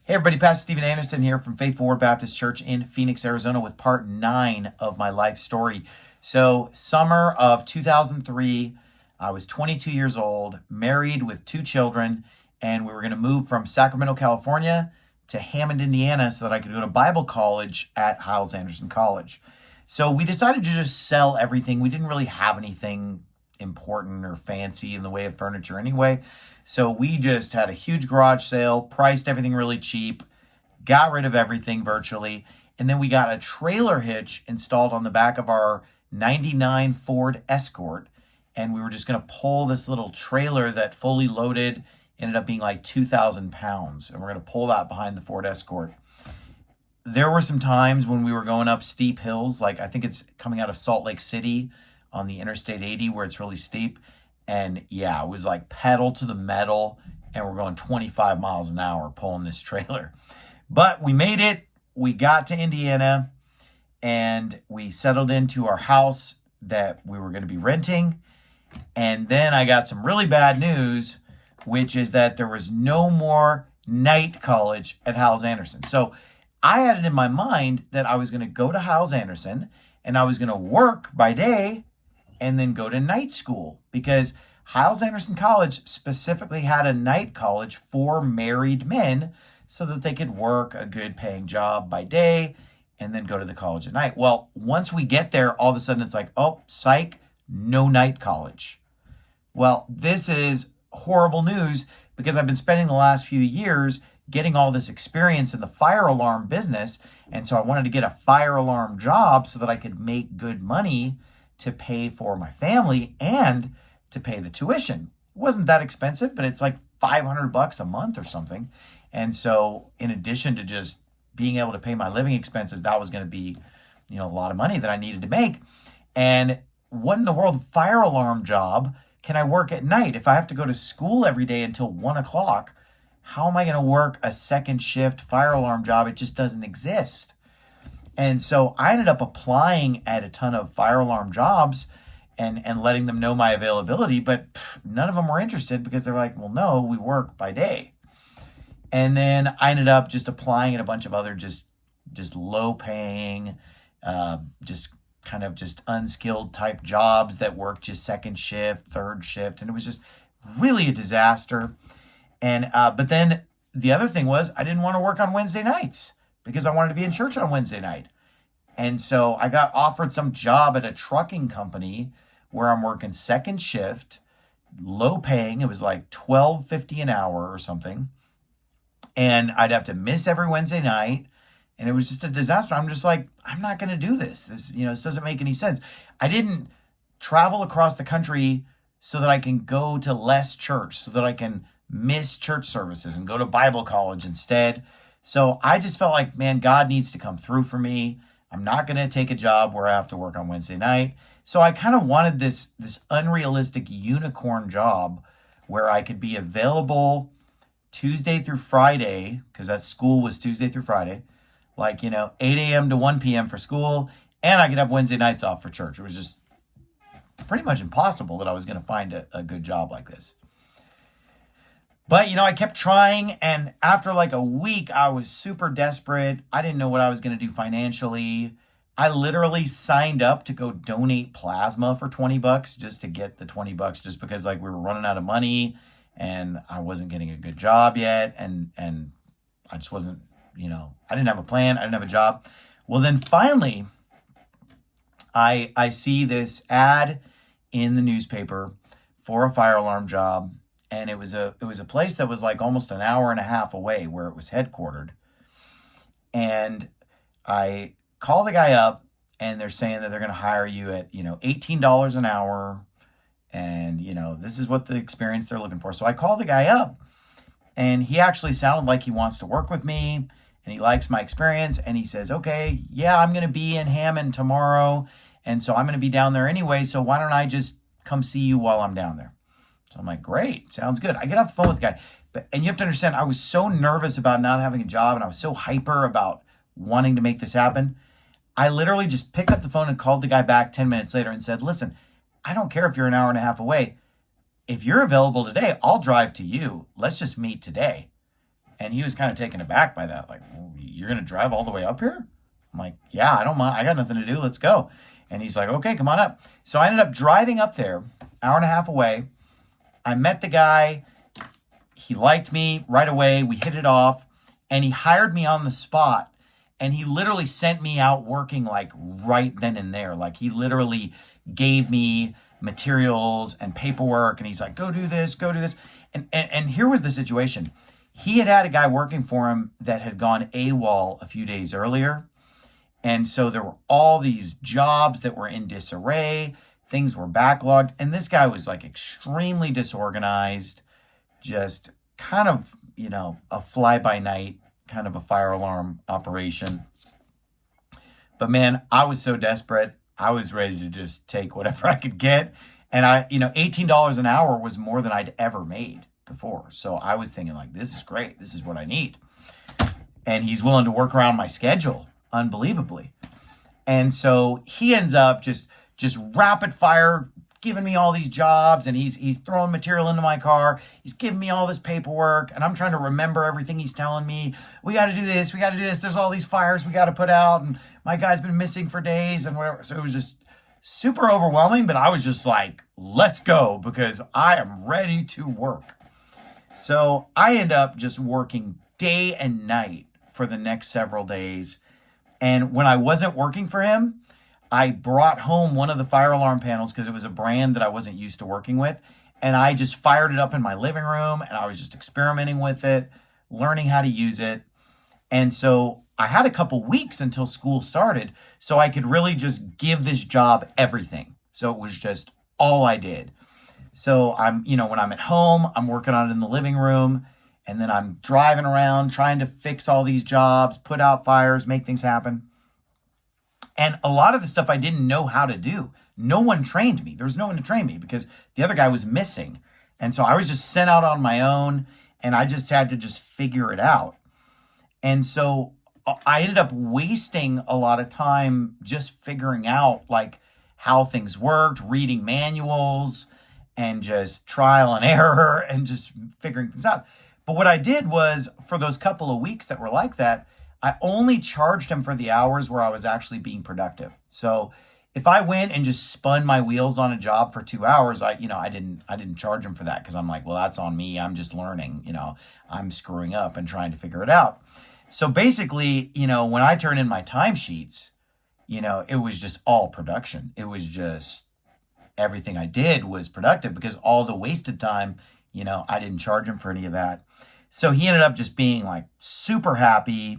Hey everybody, Pastor Stephen Anderson here from Faithful Word Baptist Church in Phoenix, Arizona with part 9 of my life story. So summer of 2003, I was 22 years old, married with 2 children, and we were going to move from Sacramento, California to Hammond, Indiana so that I could go to Bible college at Hyles College. So we decided to just sell everything. We didn't really have anything important or fancy in the way of furniture anyway. So we just had a huge garage sale, priced everything really cheap, got rid of everything virtually, and then we got a trailer hitch installed on the back of our 99 Ford Escort, and we were just going to pull this little trailer that fully loaded ended up being like 2,000 pounds, and we're going to pull that behind the Ford Escort. There were some times when we were going up steep hills, like I think it's coming out of Salt Lake City on the Interstate 80 where it's really steep. And yeah, it was like pedal to the metal, and we're going 25 miles an hour pulling this trailer. But we made it. We got to Indiana, and we settled into our house that we were going to be renting. And then I got some really bad news, which is that there was no more night college at Hyles Anderson. So I had it in my mind that I was going to go to Hyles Anderson, and I was going to work by day and then go to night school, because Hyles Anderson College specifically had a night college for married men so that they could work a good paying job by day and then go to the college at night. Well, once we get there, all of a sudden it's like, oh, psych, no night college. Well, this is horrible news because I've been spending the last few years getting all this experience in the fire alarm business. And so I wanted to get a fire alarm job so that I could make good money to pay for my family and to pay the tuition. It wasn't that expensive, but it's like $500 a month or something. And so in addition to just being able to pay my living expenses, that was going to be, a lot of money that I needed to make. And what in the world fire alarm job can I work at night? If I have to go to school every day until 1 o'clock, how am I going to work a second shift fire alarm job? It just doesn't exist. And so I ended up applying at a ton of fire alarm jobs and letting them know my availability, but none of them were interested because they're like, well, no, we work by day. And then I ended up just applying at a bunch of other just low paying, just unskilled type jobs that work just second shift, third shift. And it was just really a disaster. And but then the other thing was I didn't want to work on Wednesday nights because I wanted to be in church on Wednesday night. And so I got offered some job at a trucking company where I'm working second shift, low paying. It was like $12.50 an hour or something. And I'd have to miss every Wednesday night. And it was just a disaster. I'm just like, I'm not going to do this. This doesn't make any sense. I didn't travel across the country so that I can go to less church, so that I can miss church services and go to Bible college instead. So I just felt like, man, God needs to come through for me. I'm not going to take a job where I have to work on Wednesday night. So I kind of wanted this unrealistic unicorn job where I could be available Tuesday through Friday, because that school was Tuesday through Friday, 8 a.m. to 1 p.m. for school, and I could have Wednesday nights off for church. It was just pretty much impossible that I was going to find a good job like this. But, I kept trying, and after like a week, I was super desperate. I didn't know what I was going to do financially. I literally signed up to go donate plasma for $20 just to get the $20, just because we were running out of money, and I wasn't getting a good job yet, and I just wasn't, I didn't have a plan. I didn't have a job. Well, then finally, I see this ad in the newspaper for a fire alarm job. And it was a place that was like almost an hour and a half away where it was headquartered. And I call the guy up, and they're saying that they're going to hire you at, $18 an hour. And, this is what the experience they're looking for. So I call the guy up, and he actually sounded like he wants to work with me, and he likes my experience. And he says, okay, yeah, I'm going to be in Hammond tomorrow. And so I'm going to be down there anyway. So why don't I just come see you while I'm down there? So I'm like, great, sounds good. I get off the phone with the guy. And you have to understand, I was so nervous about not having a job, and I was so hyper about wanting to make this happen. I literally just picked up the phone and called the guy back 10 minutes later and said, listen, I don't care if you're an hour and a half away. If you're available today, I'll drive to you. Let's just meet today. And he was kind of taken aback by that. Like, "Well, you're going to drive all the way up here?" I'm like, "Yeah, I don't mind. I got nothing to do. Let's go." And he's like, "Okay, come on up." So I ended up driving up there, hour and a half away. I met the guy. He liked me right away. We hit it off, and he hired me on the spot. And he literally sent me out working like right then and there. Like, he literally gave me materials and paperwork, and he's like, "Go do this, go do this." And here was the situation. He had a guy working for him that had gone AWOL a few days earlier. And so there were all these jobs that were in disarray. Things were backlogged. And this guy was like extremely disorganized, just kind of, a fly-by-night kind of a fire alarm operation. But man, I was so desperate. I was ready to just take whatever I could get. And $18 an hour was more than I'd ever made before. So I was thinking like, this is great. This is what I need. And he's willing to work around my schedule, unbelievably. And so he ends up just rapid fire giving me all these jobs, and he's throwing material into my car. He's giving me all this paperwork, and I'm trying to remember everything he's telling me. We got to do this. We got to do this. There's all these fires we got to put out, and my guy's been missing for days and whatever. So it was just super overwhelming, but I was just like, let's go, because I am ready to work. So I end up just working day and night for the next several days. And when I wasn't working for him, I brought home one of the fire alarm panels because it was a brand that I wasn't used to working with. And I just fired it up in my living room, and I was just experimenting with it, learning how to use it. And so I had a couple weeks until school started, so I could really just give this job everything. So it was just all I did. So when I'm at home, I'm working on it in the living room, and then I'm driving around trying to fix all these jobs, put out fires, make things happen. And a lot of the stuff I didn't know how to do. No one trained me. There was no one to train me because the other guy was missing. And so I was just sent out on my own, and I just had to just figure it out. And so I ended up wasting a lot of time just figuring out like how things worked, reading manuals, and just trial and error and just figuring things out. But what I did was, for those couple of weeks that were like that, I only charged him for the hours where I was actually being productive. So if I went and just spun my wheels on a job for 2 hours, I didn't charge him for that, because I'm like, well, that's on me. I'm just learning, I'm screwing up and trying to figure it out. So basically, when I turn in my timesheets, it was just all production. It was just everything I did was productive, because all the wasted time, I didn't charge him for any of that. So he ended up just being like super happy,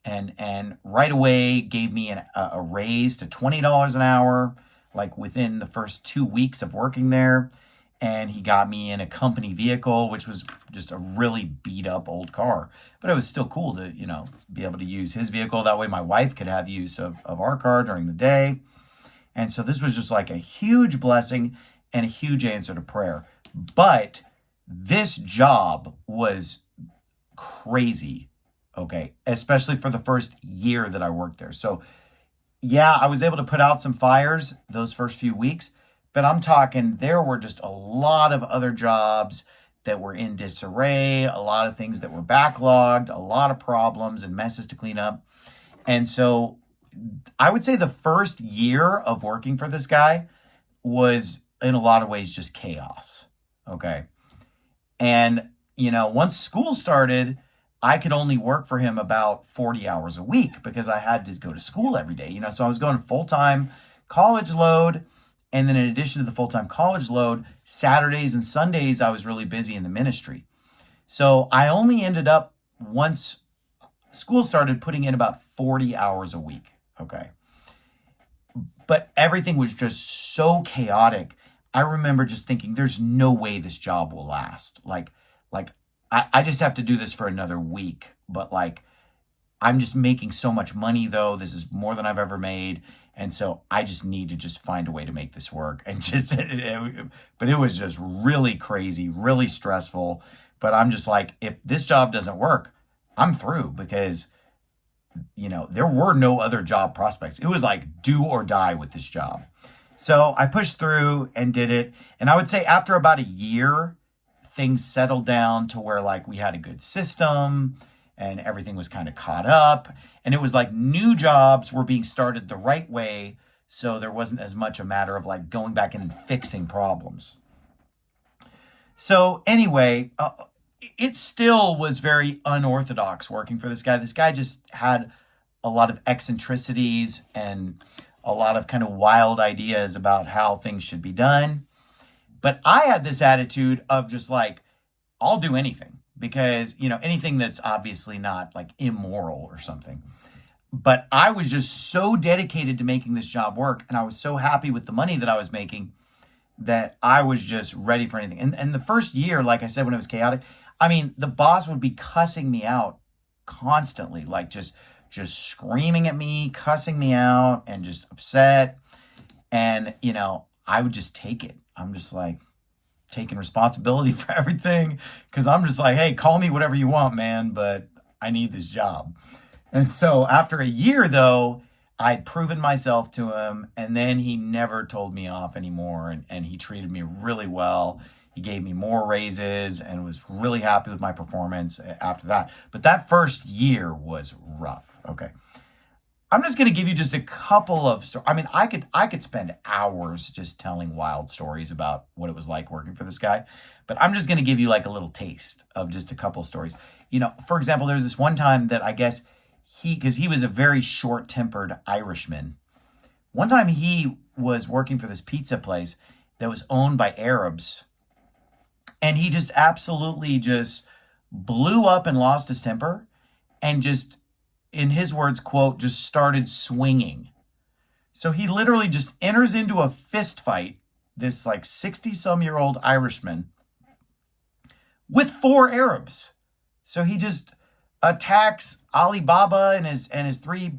and right away gave me a raise to $20 an hour, like within the first 2 weeks of working there. And he got me in a company vehicle, which was just a really beat up old car. But it was still cool to, be able to use his vehicle. That way my wife could have use of our car during the day. And so this was just like a huge blessing and a huge answer to prayer. But this job was crazy, okay, especially for the first year that I worked there. So yeah, I was able to put out some fires those first few weeks, but I'm talking there were just a lot of other jobs that were in disarray, a lot of things that were backlogged, a lot of problems and messes to clean up. And so I would say the first year of working for this guy was in a lot of ways just chaos, okay? And, once school started, I could only work for him about 40 hours a week because I had to go to school every day, so I was going full-time college load. And then in addition to the full-time college load, Saturdays and Sundays, I was really busy in the ministry. So I only ended up, once school started, putting in about 40 hours a week, okay? But everything was just so chaotic. I remember just thinking, there's no way this job will last. Like I just have to do this for another week. But I'm just making so much money, though. This is more than I've ever made. And so I just need to just find a way to make this work. And but it was just really crazy, really stressful. But I'm just like, if this job doesn't work, I'm through, because, there were no other job prospects. It was like do or die with this job. So I pushed through and did it. And I would say after about a year, things settled down to where we had a good system. and everything was kind of caught up. And it was like new jobs were being started the right way. So there wasn't as much a matter of like going back in and fixing problems. So anyway, it still was very unorthodox working for this guy. This guy just had a lot of eccentricities and a lot of kind of wild ideas about how things should be done. But I had this attitude of just like, I'll do anything because, anything that's obviously not like immoral or something. But I was just so dedicated to making this job work, and I was so happy with the money that I was making that I was just ready for anything. And the first year, like I said, when it was chaotic, I mean, the boss would be cussing me out constantly, like just screaming at me, cussing me out, and just upset. And, I would just take it. I'm just like taking responsibility for everything because I'm just like, hey, call me whatever you want, man, but I need this job. And so after a year, though, I'd proven myself to him, and then he never told me off anymore, and he treated me really well. He gave me more raises and was really happy with my performance after that. But that first year was rough. Okay. I'm just going to give you just a couple of stories. I mean, I could spend hours just telling wild stories about what it was like working for this guy, but I'm just going to give you like a little taste of just a couple of stories. For example, there's this one time that I guess because he was a very short-tempered Irishman. One time he was working for this pizza place that was owned by Arabs, and he just absolutely just blew up and lost his temper and just, in his words, quote, just started swinging. So he literally just enters into a fist fight, this like 60-some-year-old Irishman, with 4 Arabs. So he just attacks Alibaba and his 3,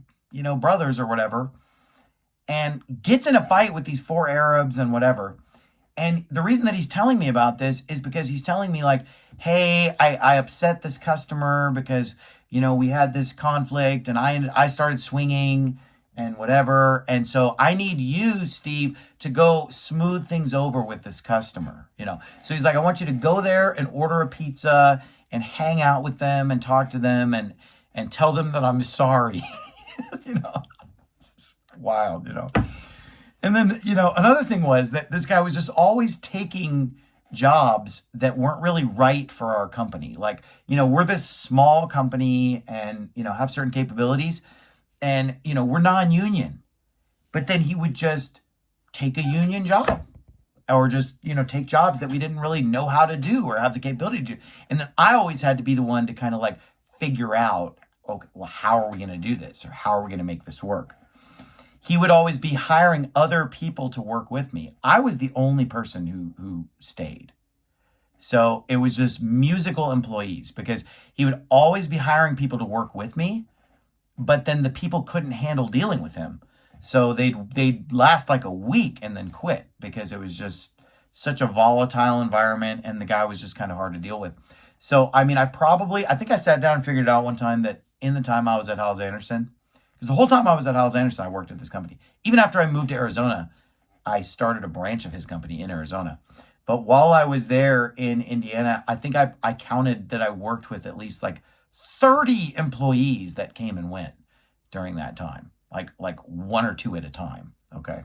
brothers or whatever, and gets in a fight with these 4 Arabs and whatever. And the reason that he's telling me about this is because he's telling me like, hey, I upset this customer because, we had this conflict and I started swinging and whatever. And so I need you, Steve, to go smooth things over with this customer, So he's like, I want you to go there and order a pizza and hang out with them and talk to them and tell them that I'm sorry. It's wild, And then, another thing was that this guy was just always taking jobs that weren't really right for our company. Like, we're this small company and, have certain capabilities and, we're non-union. But then he would just take a union job or just, take jobs that we didn't really know how to do or have the capability to do. And then I always had to be the one to kind of like figure out, okay, well, how are we going to do this? Or how are we going to make this work? He would always be hiring other people to work with me. I was the only person who stayed. So it was just musical employees because he would always be hiring people to work with me, but then the people couldn't handle dealing with him. So they'd last like a week and then quit because it was just such a volatile environment and the guy was just kind of hard to deal with. So, I mean, I think I sat down and figured it out one time that in the time I was at Hyles Anderson, because the whole time I was at Hyles Anderson, I worked at this company. Even after I moved to Arizona, I started a branch of his company in Arizona. But while I was there in Indiana, I think I counted that I worked with at least like 30 employees that came and went during that time. Like 1 or 2 at a time. Okay.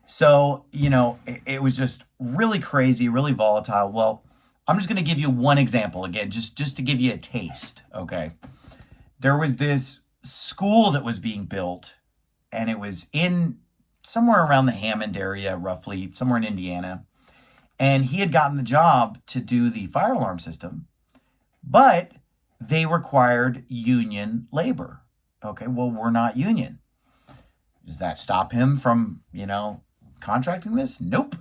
So, it was just really crazy, really volatile. Well, I'm just going to give you one example again, just to give you a taste. Okay. There was this school that was being built and it was in somewhere around the Hammond area, roughly somewhere in Indiana. And he had gotten the job to do the fire alarm system, but they required union labor. Okay, well, we're not union. Does that stop him from, contracting this? Nope.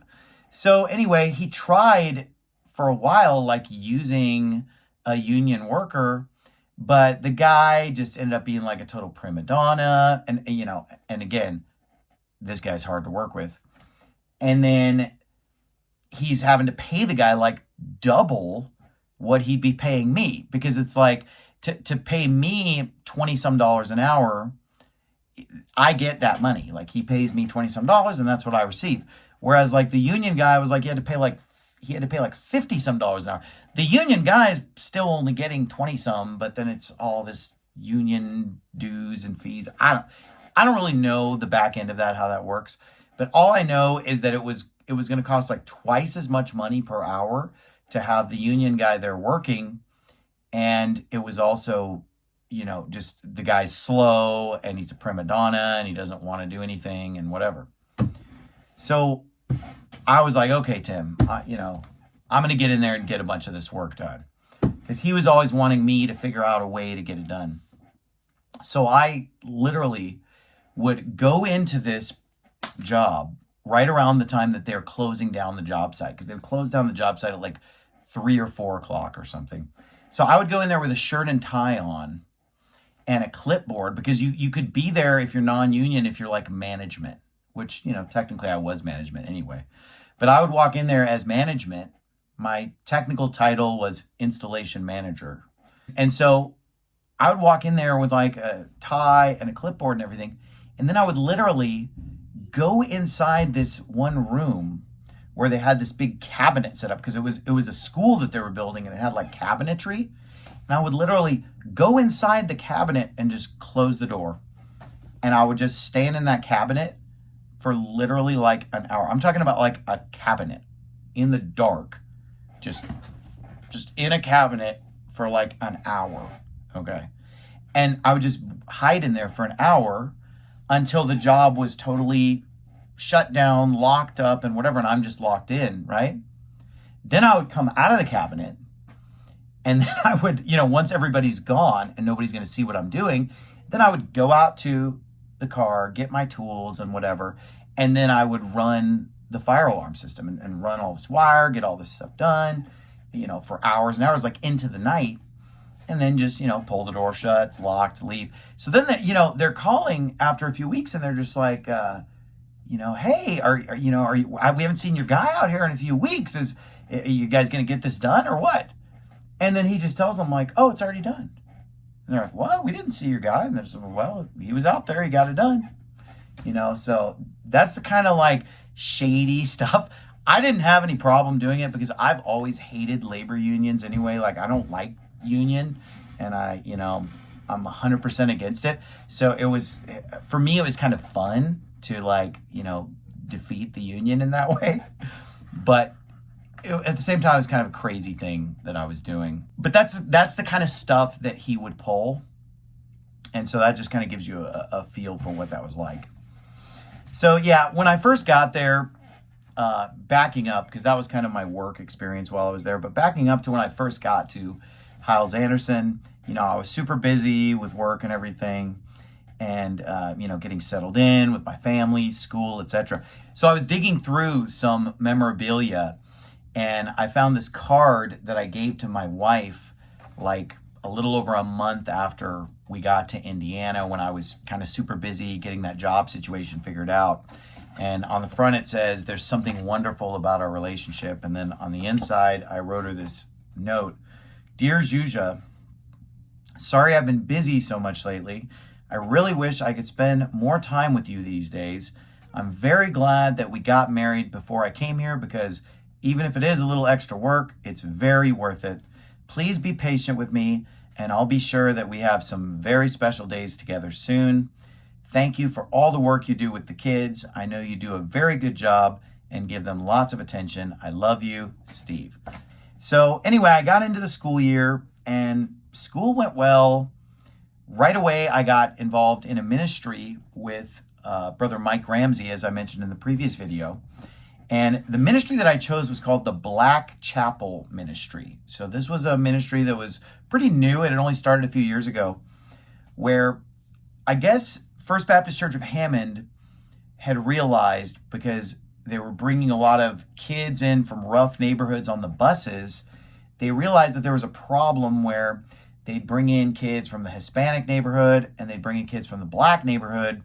So anyway, he tried for a while, like using a union worker, but the guy just ended up being like a total prima donna. And again, this guy's hard to work with. And then he's having to pay the guy like double what he'd be paying me because it's like, to pay me $20-some an hour, I get that money. Like he pays me $20-some and that's what I receive. Whereas like the union guy was like, he had to pay like $50-some an hour. The union guy's still only getting 20 some, but then it's all this union dues and fees. I don't really know the back end of that, how that works. But all I know is that it was going to cost like twice as much money per hour to have the union guy there working. And it was also, just the guy's slow and he's a prima donna and he doesn't want to do anything and whatever. So I was like, okay, Tim, I'm going to get in there and get a bunch of this work done. Because he was always wanting me to figure out a way to get it done. So I literally would go into this job right around the time that they're closing down the job site. Because they would close down the job site at like 3 or 4 o'clock or something. So I would go in there with a shirt and tie on and a clipboard, because you could be there if you're non-union, if you're like management, which, technically I was management anyway. But I would walk in there as management. My technical title was installation manager. And so I would walk in there with like a tie and a clipboard and everything. And then I would literally go inside this one room where they had this big cabinet set up, because it was a school that they were building and it had like cabinetry. And I would literally go inside the cabinet and just close the door. And I would just stand in that cabinet for literally like an hour. I'm talking about like a cabinet in the dark, just in a cabinet for like an hour. Okay. And I would just hide in there for an hour until the job was totally shut down, locked up and whatever. And I'm just locked in, right? Then I would come out of the cabinet, and then I would, once everybody's gone and nobody's going to see what I'm doing, then I would go out to the car, get my tools and whatever. And then I would run the fire alarm system and run all this wire, get all this stuff done, for hours and hours, like into the night. And then just, pull the door shut, it's locked, leave. So then, they're calling after a few weeks and they're just like, hey, we haven't seen your guy out here in a few weeks. Are you guys going to get this done or what? And then he just tells them like, oh, it's already done. And they're like, well, we didn't see your guy. And they're just, well, he was out there, he got it done. So that's the kind of like shady stuff. I didn't have any problem doing it because I've always hated labor unions anyway. Like, I don't like union, and I'm 100% against it. So for me, it was kind of fun to like, defeat the union in that way. But at the same time, it was kind of a crazy thing that I was doing. But that's the kind of stuff that he would pull. And so that just kind of gives you a feel for what that was like. So yeah, when I first got there, backing up, because that was kind of my work experience while I was there, but backing up to when I first got to Hyles Anderson, I was super busy with work and everything, and getting settled in with my family, school, etc. So I was digging through some memorabilia, and I found this card that I gave to my wife like a little over a month after we got to Indiana, when I was kind of super busy getting that job situation figured out. And on the front it says, there's something wonderful about our relationship. And then on the inside, I wrote her this note. Dear Zhuzha, sorry I've been busy so much lately. I really wish I could spend more time with you these days. I'm very glad that we got married before I came here, because even if it is a little extra work, it's very worth it. Please be patient with me, and I'll be sure that we have some very special days together soon. Thank you for all the work you do with the kids. I know you do a very good job and give them lots of attention. I love you, Steve. So anyway, I got into the school year and school went well. Right away, I got involved in a ministry with Brother Mike Ramsey, as I mentioned in the previous video. And the ministry that I chose was called the Black Chapel Ministry. So this was a ministry that was pretty new. It had only started a few years ago, where I guess First Baptist Church of Hammond had realized, because they were bringing a lot of kids in from rough neighborhoods on the buses, they realized that there was a problem where they'd bring in kids from the Hispanic neighborhood and they'd bring in kids from the black neighborhood.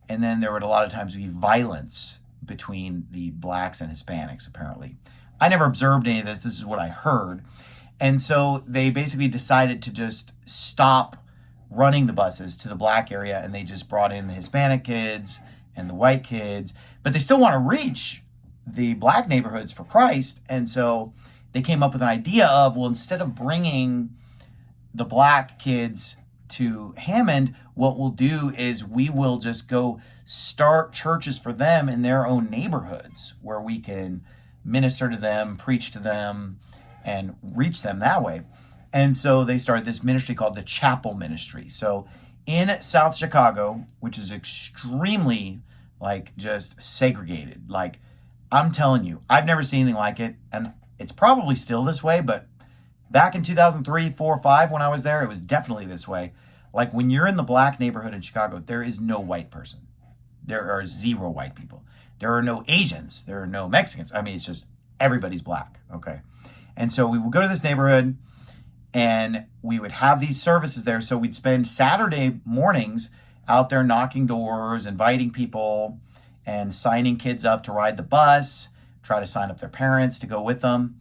And then there would a lot of times be violence between the blacks and Hispanics, apparently. I never observed any of this. This is what I heard. And so they basically decided to just stop running the buses to the black area, and they just brought in the Hispanic kids and the white kids, but they still want to reach the black neighborhoods for Christ. And so they came up with an idea of, well, instead of bringing the black kids to Hammond, what we'll do is we will just go start churches for them in their own neighborhoods where we can minister to them, preach to them, and reach them that way. And so they started this ministry called the Chapel Ministry. So in South Chicago, which is extremely like just segregated, like I'm telling you, I've never seen anything like it. And it's probably still this way, but back in 2003, 4, 5, when I was there, it was definitely this way. Like when you're in the black neighborhood in Chicago, there is no white person. There are 0 white people. There are no Asians. There are no Mexicans. I mean, it's just everybody's black. Okay. And so we would go to this neighborhood and we would have these services there. So we'd spend Saturday mornings out there knocking doors, inviting people, and signing kids up to ride the bus, try to sign up their parents to go with them.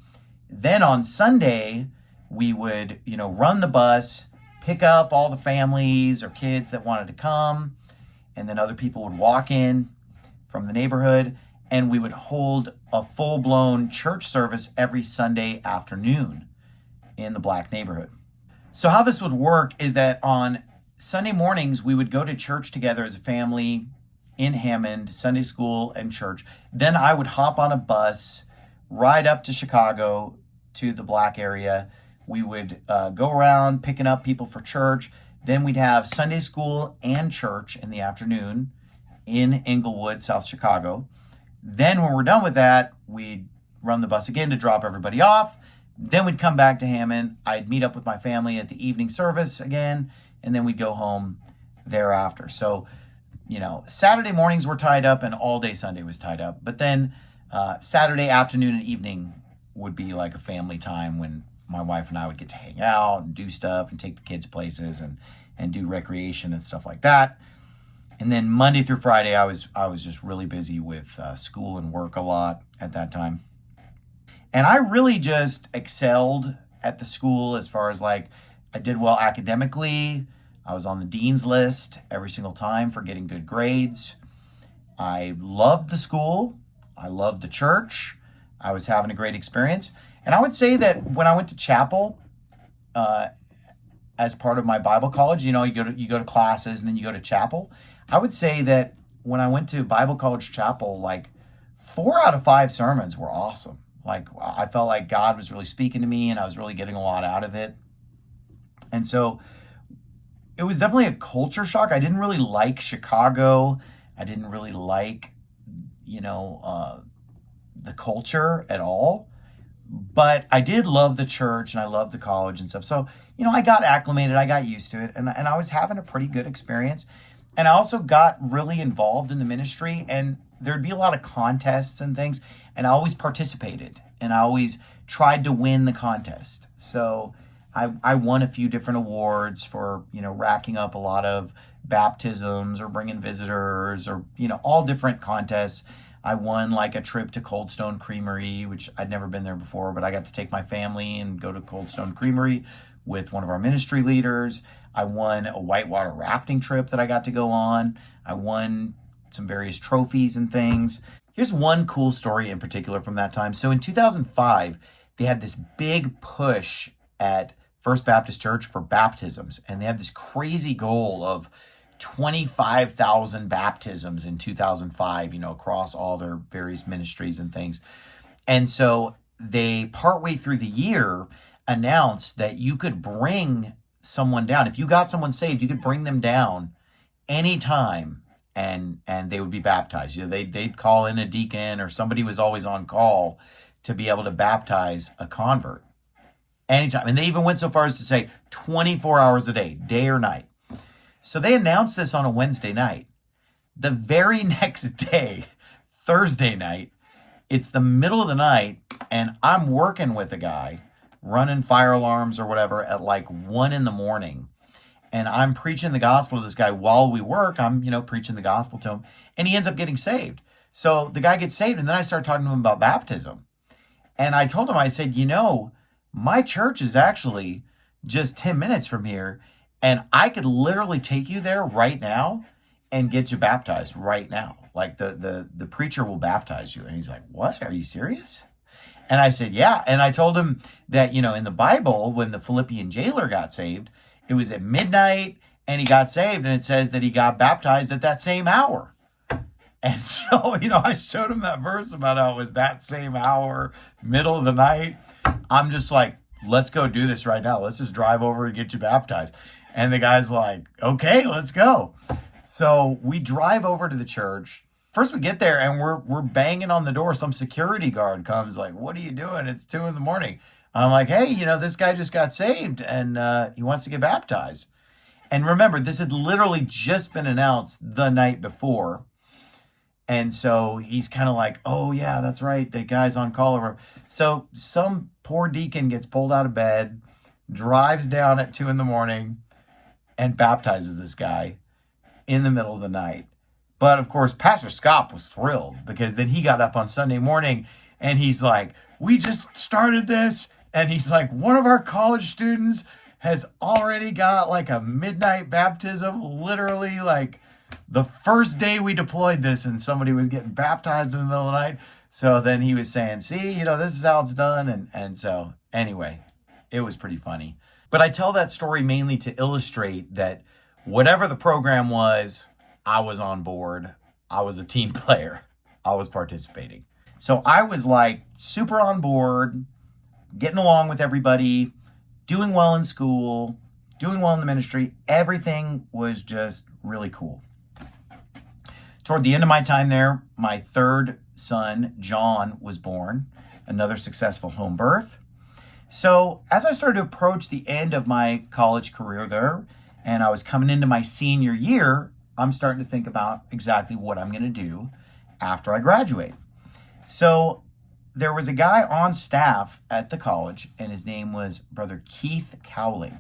Then on Sunday, we would, run the bus, pick up all the families or kids that wanted to come, and then other people would walk in from the neighborhood, and we would hold a full-blown church service every Sunday afternoon in the black neighborhood. So how this would work is that on Sunday mornings, we would go to church together as a family in Hammond, Sunday school and church. Then I would hop on a bus, ride up to Chicago to the black area. We would go around picking up people for church. Then we'd have Sunday school and church in the afternoon in Englewood, South Chicago. Then when we're done with that, we'd run the bus again to drop everybody off. Then we'd come back to Hammond. I'd meet up with my family at the evening service again, and then we'd go home thereafter. So, Saturday mornings were tied up and all day Sunday was tied up. But then Saturday afternoon and evening would be like a family time when my wife and I would get to hang out and do stuff and take the kids places and do recreation and stuff like that. And then Monday through Friday, I was just really busy with school and work a lot at that time. And I really just excelled at the school as far as like I did well academically. I was on the dean's list every single time for getting good grades. I loved the school. I loved the church. I was having a great experience. And I would say that when I went to chapel, as part of my Bible college, you go to classes and then you go to chapel. I would say that when I went to Bible college chapel, like 4 out of 5 sermons were awesome. Like I felt like God was really speaking to me and I was really getting a lot out of it. And so it was definitely a culture shock. I didn't really like Chicago. I didn't really like, the culture at all. But I did love the church and I loved the college and stuff. So, I got acclimated. I got used to it. And I was having a pretty good experience. And I also got really involved in the ministry. And there'd be a lot of contests and things. And I always participated. And I always tried to win the contest. So I won a few different awards for, racking up a lot of baptisms or bringing visitors or, all different contests. I won like a trip to Cold Stone Creamery, which I'd never been there before, but I got to take my family and go to Cold Stone Creamery with one of our ministry leaders. I won a whitewater rafting trip that I got to go on. I won some various trophies and things. Here's one cool story in particular from that time. So in 2005, they had this big push at First Baptist Church for baptisms, and they had this crazy goal of 25,000 baptisms in 2005, across all their various ministries and things. And so they, partway through the year, announced that you could bring someone down. If you got someone saved, you could bring them down anytime and they would be baptized. They'd call in a deacon or somebody was always on call to be able to baptize a convert anytime. And they even went so far as to say 24 hours a day or night. So they announced this on a Wednesday night. The very next day, Thursday night, it's the middle of the night, and I'm working with a guy running fire alarms or whatever at like 1 a.m. And I'm preaching the gospel to this guy while we work. I'm, preaching the gospel to him, and he ends up getting saved. So the guy gets saved, and then I start talking to him about baptism. And I told him, I said, my church is actually just 10 minutes from here. And I could literally take you there right now and get you baptized right now. Like the preacher will baptize you. And he's like, what? Are you serious? And I said, yeah. And I told him that, in the Bible, when the Philippian jailer got saved, it was at midnight and he got saved. And it says that he got baptized at that same hour. And so, I showed him that verse about how it was that same hour, middle of the night. I'm just like, let's go do this right now. Let's just drive over and get you baptized. And the guy's like, okay, let's go. So we drive over to the church. First we get there and we're banging on the door. Some security guard comes like, what are you doing? It's 2 a.m. I'm like, hey, this guy just got saved and he wants to get baptized. And remember, this had literally just been announced the night before. And so he's kind of like, oh yeah, that's right. The guy's on call over. So some poor deacon gets pulled out of bed, drives down at 2 a.m. and baptizes this guy in the middle of the night. But of course, Pastor Scott was thrilled because then he got up on Sunday morning and he's like, we just started this. And he's like, one of our college students has already got like a midnight baptism, literally like the first day we deployed this, and somebody was getting baptized in the middle of the night. So then he was saying, see, this is how it's done. And so anyway, it was pretty funny. But I tell that story mainly to illustrate that whatever the program was, I was on board. I was a team player. I was participating. So I was like super on board, getting along with everybody, doing well in school, doing well in the ministry. Everything was just really cool. Toward the end of my time there, my third son, John, was born, another successful home birth. So as I started to approach the end of my college career there, and I was coming into my senior year, I'm starting to think about exactly what I'm going to do after I graduate. So there was a guy on staff at the college, and his name was Brother Keith Cowling.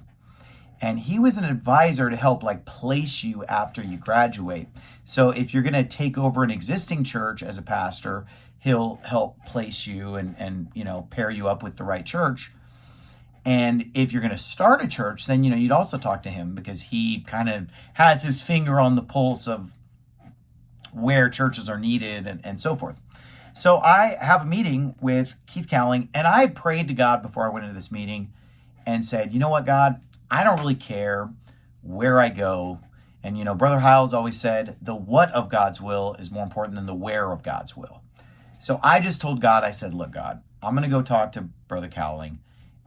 And he was an advisor to help place you after you graduate. So if you're going to take over an existing church as a pastor, he'll help place you and pair you up with the right church. And if you're going to start a church, then, you'd also talk to him because he kind of has his finger on the pulse of where churches are needed and so forth. So I have a meeting with Keith Cowling, and I had prayed to God before I went into this meeting and said, you know what, God, I don't really care where I go. And, Brother Hyles always said, the what of God's will is more important than the where of God's will. So I just told God, I said, look, God, I'm going to go talk to Brother Cowling.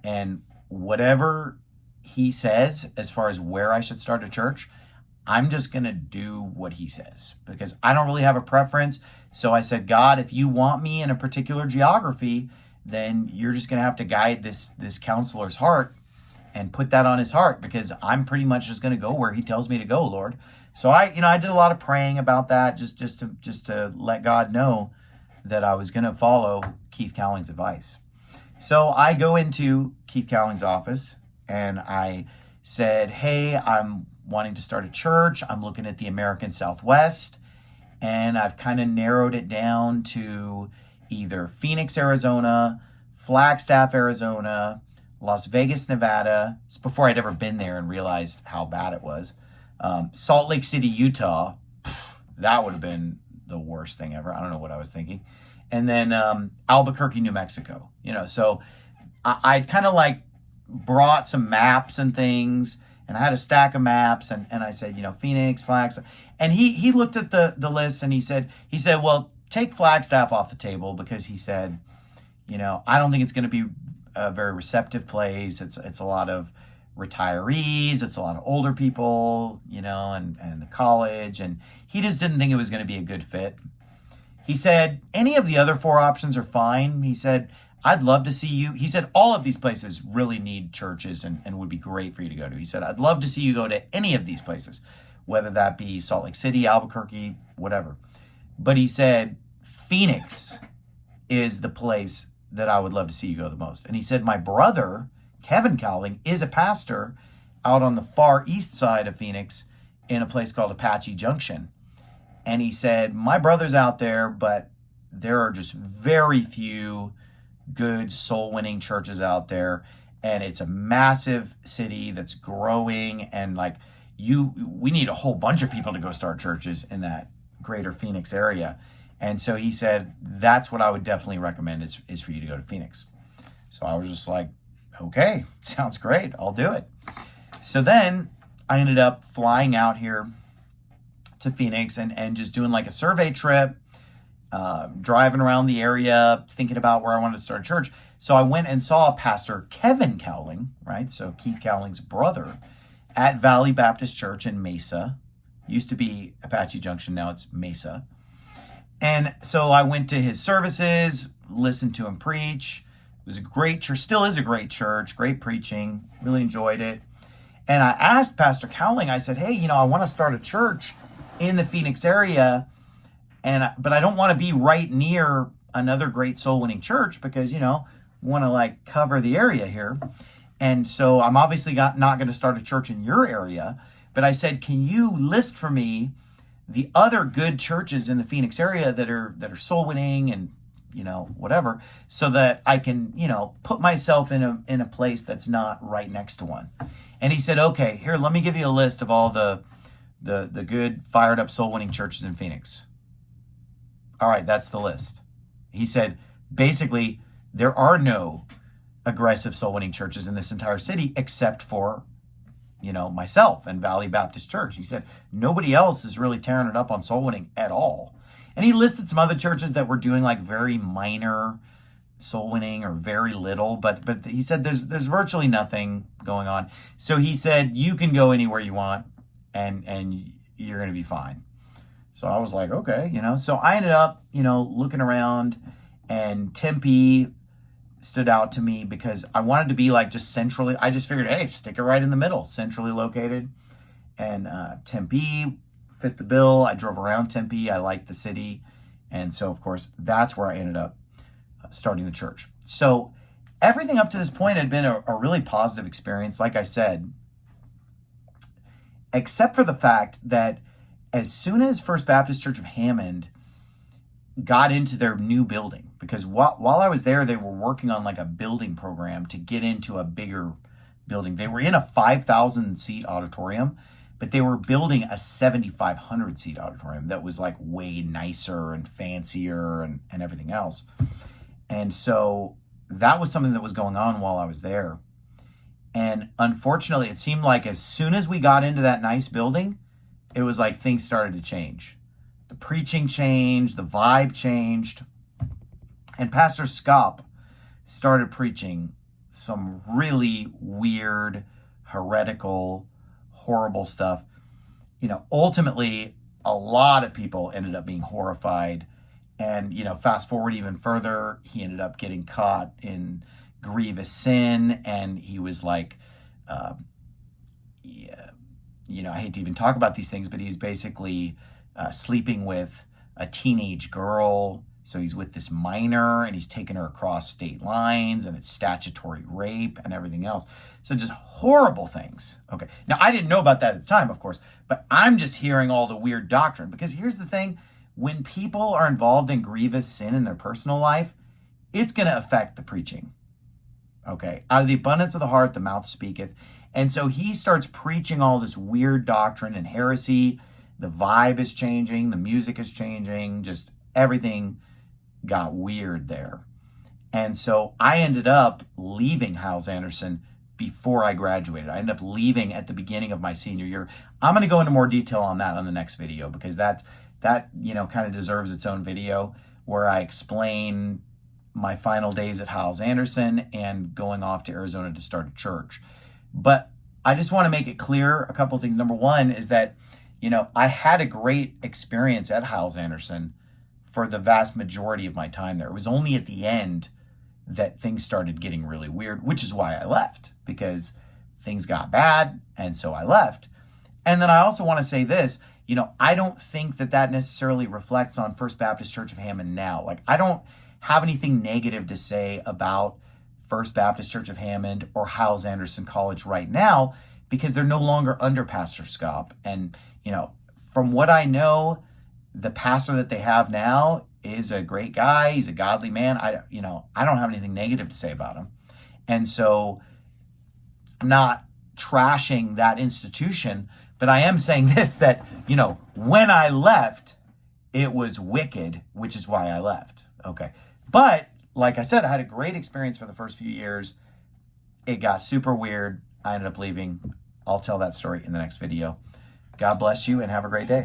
And whatever he says as far as where I should start a church, I'm just going to do what he says because I don't really have a preference. So I said, God, if you want me in a particular geography, then you're just going to have to guide this counselor's heart and put that on his heart because I'm pretty much just going to go where he tells me to go, Lord. So I did a lot of praying about that just to let God know that I was going to follow Keith Cowling's advice. So I go into Keith Cowling's office and I said, hey, I'm wanting to start a church. I'm looking at the American Southwest, and I've kind of narrowed it down to either Phoenix, Arizona, Flagstaff, Arizona, Las Vegas, Nevada. It's before I'd ever been there and realized how bad it was. Salt Lake City, Utah. That would have been the worst thing ever. I don't know what I was thinking. And then Albuquerque, New Mexico. So I'd kind of brought some maps and things, and I had a stack of maps, and I said, Phoenix, Flagstaff. And he looked at the list and he said, well, take Flagstaff off the table because he said, I don't think it's going to be a very receptive place. It's a lot of retirees. It's a lot of older people, and the college. And he just didn't think it was going to be a good fit. He said, any of the other 4 options are fine. He said, I'd love to see you. He said, all of these places really need churches and would be great for you to go to. He said, I'd love to see you go to any of these places, whether that be Salt Lake City, Albuquerque, whatever. But he said, Phoenix is the place that I would love to see you go the most. And he said, my brother, Kevin Cowling, is a pastor out on the far east side of Phoenix in a place called Apache Junction. And he said, my brother's out there, but there are just very few good soul-winning churches out there. And it's a massive city that's growing. And we need a whole bunch of people to go start churches in that greater Phoenix area. And so he said, that's what I would definitely recommend is for you to go to Phoenix. So I was just like, okay, sounds great. I'll do it. So then I ended up flying out here to Phoenix and just doing like a survey trip, driving around the area, thinking about where I wanted to start a church. So I went and saw Pastor Kevin Cowling, right? So Keith Cowling's brother, at Valley Baptist Church in Mesa. Used to be Apache Junction, now it's Mesa. And so I went to his services, listened to him preach. It was a great church, still is a great church, great preaching, really enjoyed it. And I asked Pastor Cowling, I said, hey, I want to start a church in the Phoenix area, but I don't want to be right near another great soul winning church because, want to like cover the area here. And so I'm obviously not going to start a church in your area, but I said, can you list for me the other good churches in the Phoenix area that are soul winning and, whatever, so that I can, put myself in a place that's not right next to one. And he said, okay, here, let me give you a list of all the good fired up soul winning churches in Phoenix. All right, that's the list. He said, basically, there are no aggressive soul winning churches in this entire city except for, myself and Valley Baptist Church. He said, nobody else is really tearing it up on soul winning at all. And he listed some other churches that were doing like very minor soul winning or very little, but he said there's virtually nothing going on. So he said, you can go anywhere you want and you're going to be fine. So I was like, okay, so I ended up, looking around, and Tempe stood out to me because I wanted to be like just centrally. I just figured, hey, stick it right in the middle, centrally located. And Tempe fit the bill. I drove around Tempe. I liked the city. And so, of course, that's where I ended up starting the church. So everything up to this point had been a really positive experience, like I said, except for the fact that as soon as First Baptist Church of Hammond got into their new building, because while I was there, they were working on like a building program to get into a bigger building. They were in a 5,000 seat auditorium, but they were building a 7,500 seat auditorium that was like way nicer and fancier and everything else. And so that was something that was going on while I was there. And unfortunately, it seemed like as soon as we got into that nice building, it was like things started to change. The preaching changed, the vibe changed. And Pastor Scop started preaching some really weird, heretical, horrible stuff. Ultimately, a lot of people ended up being horrified. And, fast forward even further, he ended up getting caught in grievous sin. And he was like, I hate to even talk about these things, but he's basically sleeping with a teenage girl. So he's with this minor and he's taken her across state lines and it's statutory rape and everything else. So just horrible things. Okay. Now, I didn't know about that at the time, of course, but I'm just hearing all the weird doctrine because here's the thing. When people are involved in grievous sin in their personal life, it's going to affect the preaching. Okay. Out of the abundance of the heart, the mouth speaketh. And so he starts preaching all this weird doctrine and heresy. The vibe is changing. The music is changing. Just everything got weird there. And so I ended up leaving Hyles Anderson before I graduated. I ended up leaving at the beginning of my senior year. I'm going to go into more detail on that on the next video because that kind of deserves its own video where I explain my final days at Hyles Anderson and going off to Arizona to start a church. But I just want to make it clear a couple of things. Number one is that, I had a great experience at Hyles Anderson for the vast majority of my time there. It was only at the end that things started getting really weird, which is why I left, because things got bad, and so I left. And then I also want to say this, I don't think that necessarily reflects on First Baptist Church of Hammond now. Like, I don't have anything negative to say about First Baptist Church of Hammond or Hyles Anderson College right now because they're no longer under Pastor Scop. And, from what I know, the pastor that they have now is a great guy. He's a godly man. I don't have anything negative to say about him. And so I'm not trashing that institution, but I am saying this, that, when I left, It was wicked, which is why I left. Okay. But like I said, I had a great experience for the first few years. It got super weird. I ended up leaving. I'll tell that story in the next video. God bless you and have a great day.